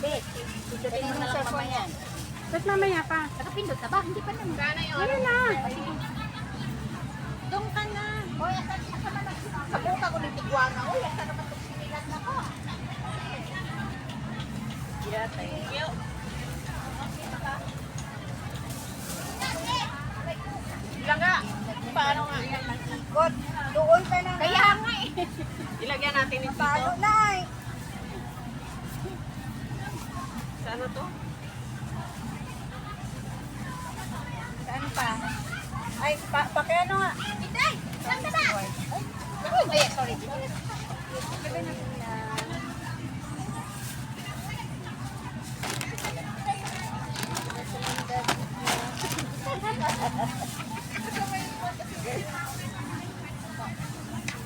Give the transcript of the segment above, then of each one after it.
Bet, pindutin mo na lang mamaya. Ba't mamaya pa? Nakapindot na ba? Hindi pa naman. Ano na? Doon ka na. Hoy, asan ka naman? Sa buka ko ng tigwana. Uy, asan naman itong sinilas na ko? Yeah, thank you. Ilaga. Paano nga? God, doon ka na. Kaya nga eh. Ilagyan natin ito Paano dito. na eh? Sa ano to? Saan pa? Ay, pakiano nga. Inday, saan ka na? Ay, sorry.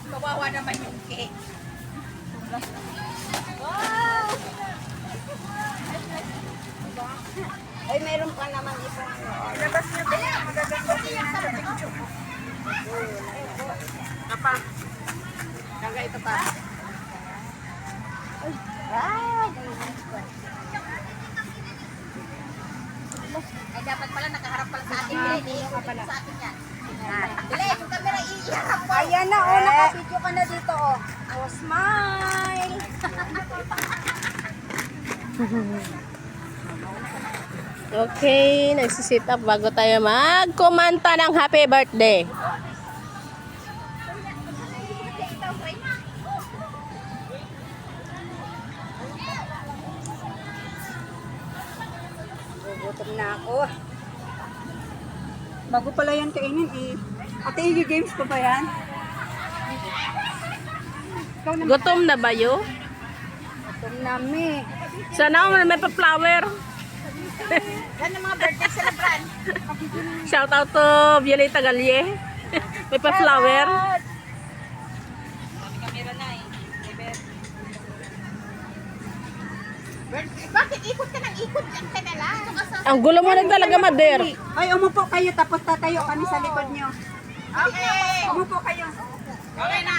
Kawawa naman yung cake. Wow! Ay, meron pa naman ito. Labas niyo ba? Magaganda siya sa picture. Apa? Kaya ito pa. Wow! Ay, dapat pala nakaharap pala sa atin. Sa atin yan. Dali, yung camera iiharap mo. Ayan na, oh, naka-video ka na dito, oh. Oh, smile! Okay, nagsisit up bago tayo magkumanta ng happy birthday. Gugutom na ako. Bago pala yan kainin eh. Ate, i-games ko ba yan? Ikaw na. Gutom na ba yo? Gutom na, me. Sana may pa-flower. Yan ang mga birthday celebran. Shout out to Violeta Galye. May pa-flower. Kamera na eh. Bakit ikot ka ng ikot? Yan ka na lang. Ang gulo mo lang talaga, Mader. Ay, umupo kayo tapos tatayo kami sa likod nyo. Okay. Umupo kayo. Okay na.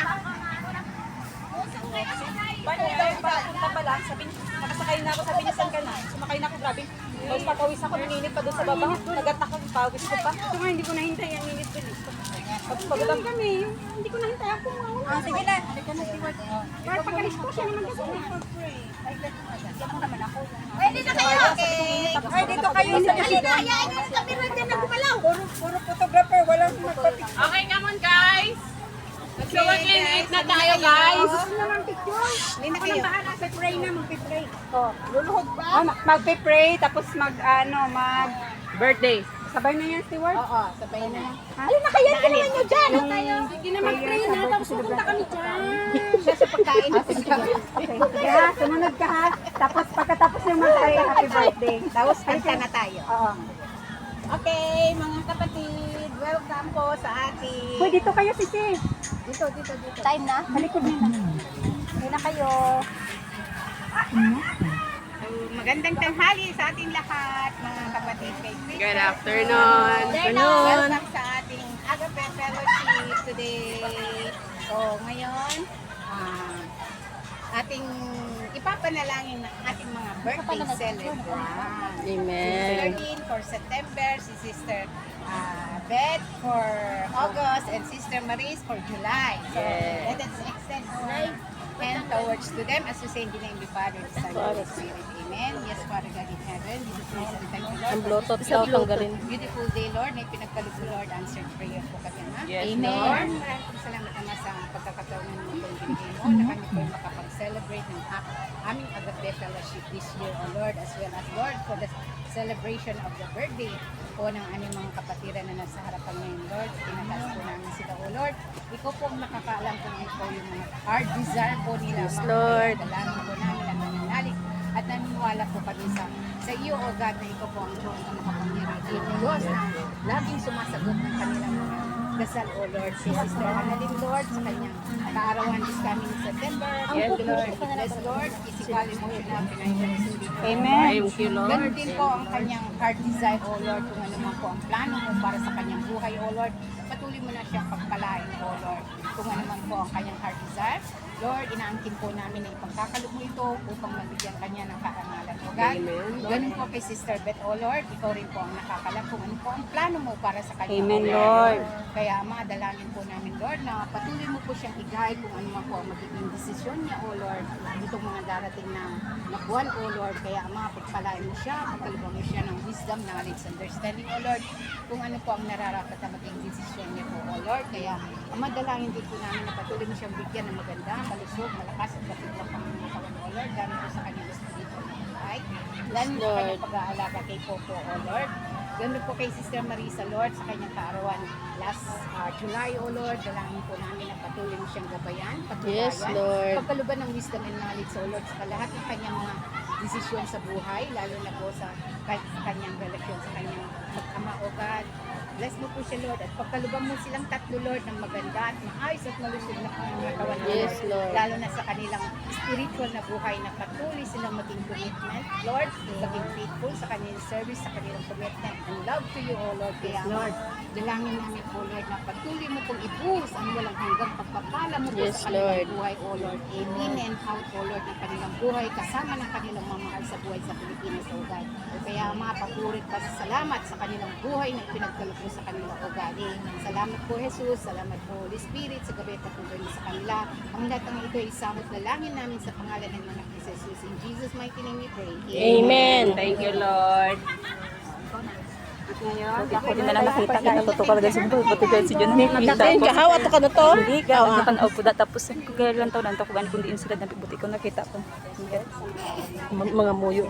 Paano daw punta pala? Sabi, nakasakay na ako, sabi niya saan ka na? Sumakay na ako, grabe. Tapos papawis ako, naninit pa doon sa baba. Nagatak ako, pawis ko pa. Ito nga, hindi ko nahintay, ang init ko dito. Tapos pagdating kami, hindi ko nahintay ako mga Ah, sige lang. Para pagkalis ko siya naman kasi. Pwede na kayo. Okay. Ay, dito kayo. Halina, hayaan nyo yung camera dyan na gumalaw. Puro photographer, walang magpapicture. Okay, come on guys. Nag-8 na tayo guys. Gusto na lang picture. Hindi na Ako kayo. nang bahala, pray na, magpipray. Oh, luluhog ba? Oh, magpipray, tapos mag Birthday. sabay na yan, steward. Oo, sabay na. Halina na kayo, ginawan nyo dyan. Sige na mag-pray na, tapos pupunta kami dyan. Siya sa pagkain. Okay, ha, sumunod ka ha. Tapos pagkatapos yung mag-pray, happy birthday. Tapos kanta na tayo. Oo. Okay, mga kapatid, welcome po sa ating... Hoy, dito kayo, Sisi. Dito. Time na? Sa likod nila. Hindi na kayo. So, magandang tanghali sa ating lahat, mga kapatid kay Christian. Good afternoon. Welcome sa ating Agape Fellowship today. So, ngayon, ating ipapanalangin ng ating mga birthday celebrant. Amen. 13 for September, si Sister Beth for August, and Sister Maris for July. So, Yes. let us extend our hand towards to them as we say in the name of the Father, the Son, and the Holy Spirit. Amen. Yes, Father God in heaven, we praise and thank you, Lord. Ang Bluetooth daw tanggalin. Beautiful day, Lord, na ipinagkalog mo, Lord, answered prayer po kami, Ama. Yes, Amen. Lord. Maraming salamat, Ama, sa pagkakataon na naman po yung binigay mo, na kami po yung makapag-celebrate ng aming Agape Fellowship this year, O Lord, as well as, Lord, for the celebration of the birthday po ng aming mga kapatiran na nasa harapan ngayon, Lord. Tinatas po namin sila, O Lord. Ikaw po ang nakakaalam kung ano po yung mga heart desire po nila. Yes, mga Lord. dalangin po namin at nananalig. At naniniwala po kami sa iyo, O God, na ikaw po ang Diyos na makapangyarihan. Diyos na laging sumasagot ng kanilang mga dasal, O Lord. Si Sister Annalyn, Lord, sa kanyang kaarawan this coming September. Yes, Lord. Bless, Lord. Physical, emotional, financial, Amen. Thank you, Lord. Ganun din po ang kanyang heart desire, O Lord, kung ano man po ang plano mo para sa kanyang buhay, O Lord. Patuloy mo na siyang pagpalain, O Lord, kung ano man po ang kanyang heart desire. Lord, inaangkin po namin na ipagkakaloob mo ito upang mabigyan kanya ng karangalan, O God. Ganun po kay Sister Beth, O Lord, ikaw rin po ang nakakalap kung ano po ang plano mo para sa kanya, Amen, O Lord. Kaya Ama, dalangin po namin, Lord, na patuloy mo po siyang i-guide kung ano man po ang magiging desisyon niya, O Lord, itong mga darating na buwan, O Lord. Kaya Ama, pagpalain mo siya, pagkalubang mo siya ng wisdom, knowledge, understanding, O Lord, kung ano po ang nararapat na maging desisyon niya po, O Lord. Kaya Ama, dalangin din po namin na patuloy mo siyang bigyan ng maganda, malusog, malakas at kapitlang Panginoon, O Lord, gamit po sa kanyang espiritu ng buhay. Lalo sa kanyang pag-aalaga kay Coco, O Lord. Ganun po kay Sister Marisa, Lord, sa kanyang kaarawan last July, O Lord. Dalangin po namin na patuloy mo siyang gabayan, patulayan. Yes, Lord. Pagkaluban ng wisdom and knowledge, O Lord, sa lahat ng kanyang mga desisyon sa buhay, lalo na po sa kanyang relasyon sa kanyang mag-ama, O God. Bless mo po siya, Lord, at pagkalubang mo silang tatlo, Lord, ng maganda at maayos at malusog na pangangatawan, Yes, Lord. Lalo na sa kanilang spiritual na buhay na patuloy silang maging commitment, Lord, maging faithful sa kanilang service, sa kanilang commitment and love to you, O Lord. Kaya, Lord, dalangin namin po, Lord, na patuloy mo pong ibuhos ang walang hanggang pagpapala mo po Yes, sa kanilang Lord. buhay, O Lord. In and out, O Lord, ng kanilang buhay, kasama ng kanilang mamahal sa buhay sa Pilipinas, O God. Kaya, mapapurit pa sa salamat sa kanilang buhay na ipinagkaloob mo sa kanila, O God. Salamat po, Jesus. Salamat po, Holy Spirit, sa gabi at patuloy mo sa kanila. Ang lahat ng ito ay isamot na langin namin sa pangalan ng anak ni Jesus. In Jesus' mighty name we pray. Amen. Thank you, Lord. Ngayon, ako din na lang nakita kita totoo ka sa buhay. Buti ka si John nakita Ayun, ko. kahawa to ka na to. Hindi ka, ano ka na po tapos kaya lang taon lang to kung kung diin sila na buti ko nakita ko. Mga muyo.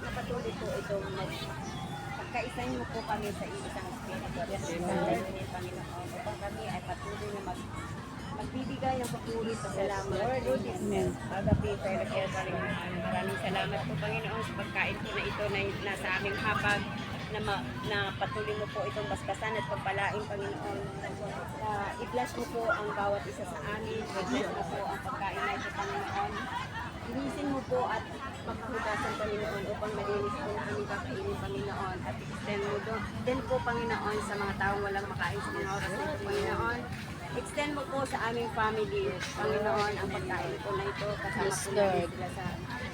Patuloy po itong pagkaisahin mo po kami sa isang spirito. Yes, Lord. Panginoon, upang kami ay patuloy na magbibigay ng papuri sa salamat. Lord, Amen. Agapi, fellowship, maraming salamat po, Panginoon, sa pagkain po na ito na nasa aming hapag na patuloy mo po itong baskasan at pagpalain, Panginoon. I-bless mo po ang bawat isa sa amin. I-bless mo po ang pagkain na ito, Panginoon. Linisin mo po at magpaputasan, Panginoon, upang malinis po na kami kakainin, Panginoon. At extend mo din po, Panginoon, sa mga taong walang makain sa mga oras na ito, Panginoon. Extend mo po sa aming family, Panginoon, ang pagkain po na ito. Kasama Yes, po namin Lord. sila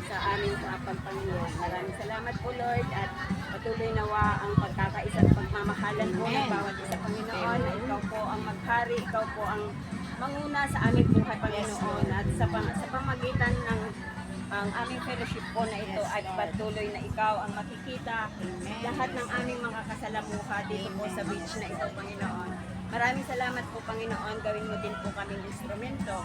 sa aming Panginoon. Maraming salamat po, Lord, at patuloy nawa ang pagkakaisa at pagmamahalan po ng bawat isa, Panginoon. Ikaw po ang maghari, ikaw po ang manguna sa aming buhay, Panginoon, at sa pamagitan ng ang aming fellowship po na ito ay patuloy na ikaw ang makikita lahat ng aming mga kasalamuha dito po sa beach na ito, Panginoon. Maraming salamat po, Panginoon. Gawin mo din po kaming instrumento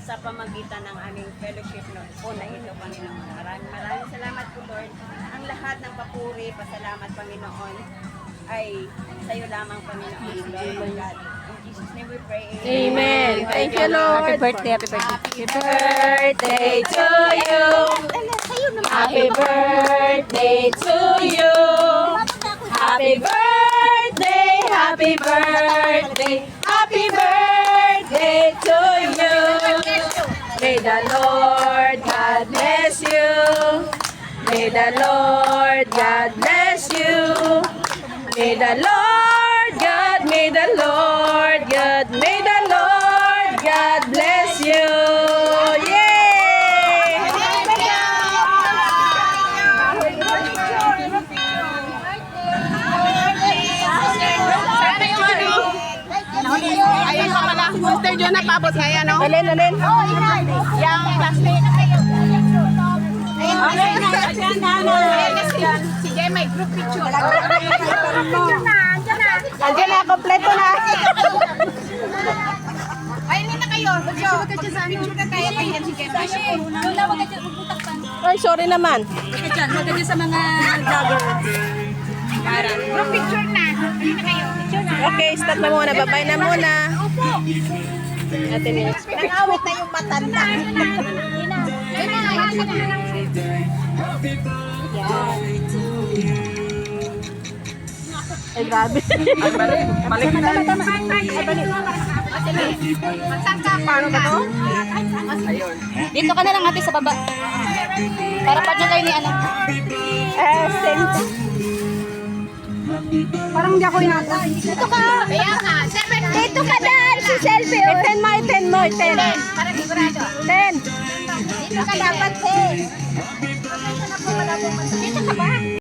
sa pamagitan ng aming fellowship po na ito, Panginoon. Maraming salamat po, Lord. Ang lahat ng papuri, pasalamat, Panginoon, ay sa iyo lamang, Panginoon. Lord God. In Jesus' name we pray. Amen. Thank you, Lord. Happy birthday, happy birthday. Happy birthday to you. Happy birthday to you. Happy birthday, happy birthday, happy birthday to you. May the Lord God bless you. May the Lord God bless you. May the Lord God, may the Lord God, may the Lord God bless you. Yay! Ayun pa pala. Sister John, napabot nga yan, no? Alin, alin? Yung plastic. Si Jay may group picture. Andiyan na, kompleto na. Ay, hindi na kayo. Picture na tayo. Ayan, si Jay. Ay, sorry naman. Maganda sa mga joggers. Group picture na. Hindi na kayo. Picture na. Okay, stop na muna. Babay na muna. Natin minutes pa. Nangawit na yung matanda. Ay, grabe. Balik na. Paano ba to? Dito ka na lang ate sa baba. Para pa dyan kayo ni ano. Parang hindi ako inata. Dito ka. Kaya nga, 7. Dito ka dahil si selfie. 10 more, 10 more, 10. Para sigurado. 10. Dito ka dapat 10.